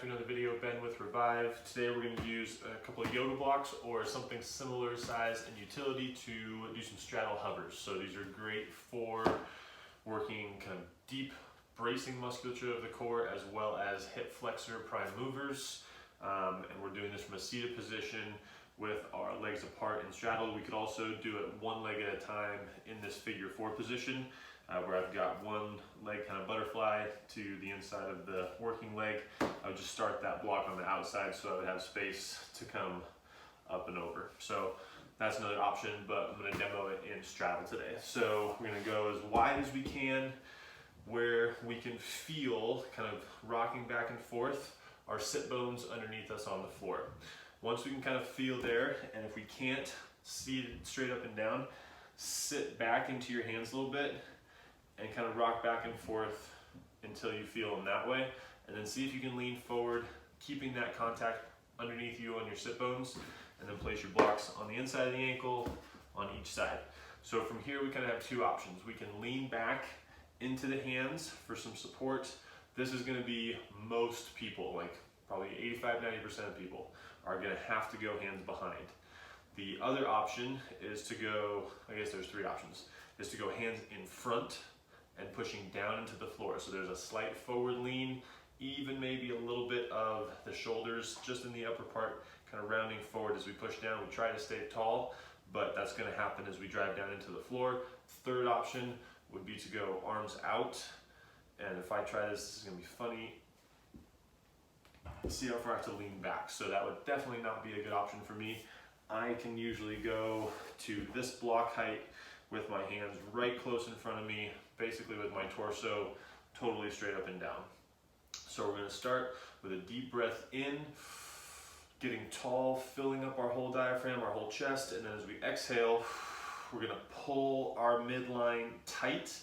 to another video. Ben with Revive. Today we're going to use a couple of yoga blocks or something similar size and utility to do some straddle hovers. So these are great for working kind of deep bracing musculature of the core as well as hip flexor prime movers. And we're doing this from a seated position with our legs apart in straddle. We could also do it one leg at a time in this figure 4 position. Where I've got one leg kind of butterfly to the inside of the working leg. I would just start that block on the outside so I would have space to come up and over. So that's another option, but I'm going to demo it in straddle today. So we're going to go as wide as we can, where we can feel kind of rocking back and forth our sit bones underneath us on the floor. Once we can kind of feel there, and if we can't seated straight up and down, sit back into your hands a little bit and kind of rock back and forth until you feel them that way. And then see if you can lean forward, keeping that contact underneath you on your sit bones, and then place your blocks on the inside of the ankle on each side. So from here we kind of have two options. We can lean back into the hands for some support. This is going to be most people, like probably 85–90% of people are going to have to go hands behind. The other option is to go, I guess there's 3 options, is to go hands in front and pushing down into the floor. So there's a slight forward lean, even maybe a little bit of the shoulders just in the upper part, kind of rounding forward as we push down. We try to stay tall, but that's going to happen as we drive down into the floor. Third option would be to go arms out. And if I try this, this is going to be funny. See how far I have to lean back. So that would definitely not be a good option for me. I can usually go to this block height with my hands right close in front of me, basically with my torso totally straight up and down. So we're going to start with a deep breath in, getting tall, filling up our whole diaphragm, our whole chest, and then as we exhale, we're going to pull our midline tight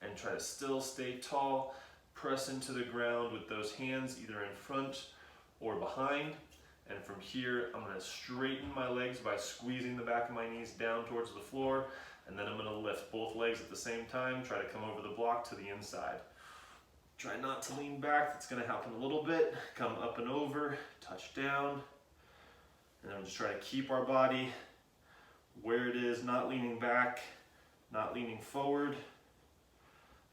and try to still stay tall, press into the ground with those hands either in front or behind. And from here, I'm going to straighten my legs by squeezing the back of my knees down towards the floor. And then I'm going to lift both legs at the same time, try to come over the block to the inside. Try not to lean back, that's going to happen a little bit. Come up and over, touch down. And then just try to keep our body where it is, not leaning back, not leaning forward.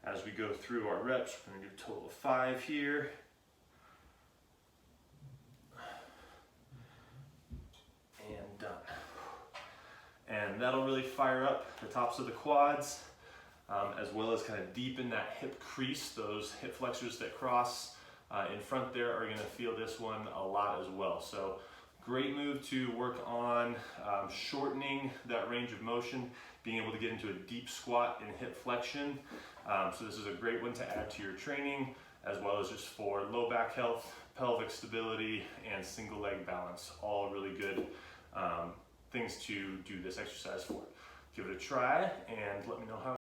As we go through our reps, we're going to do a total of 5 here. And done. And that'll really fire up the tops of the quads, as well as kind of deepen that hip crease. Those hip flexors that cross in front there are going to feel this one a lot as well. So great move to work on shortening that range of motion, being able to get into a deep squat in hip flexion. So this is a great one to add to your training, as well as just for low back health, pelvic stability, and single leg balance. All really good things to do this exercise for. Give it a try and let me know how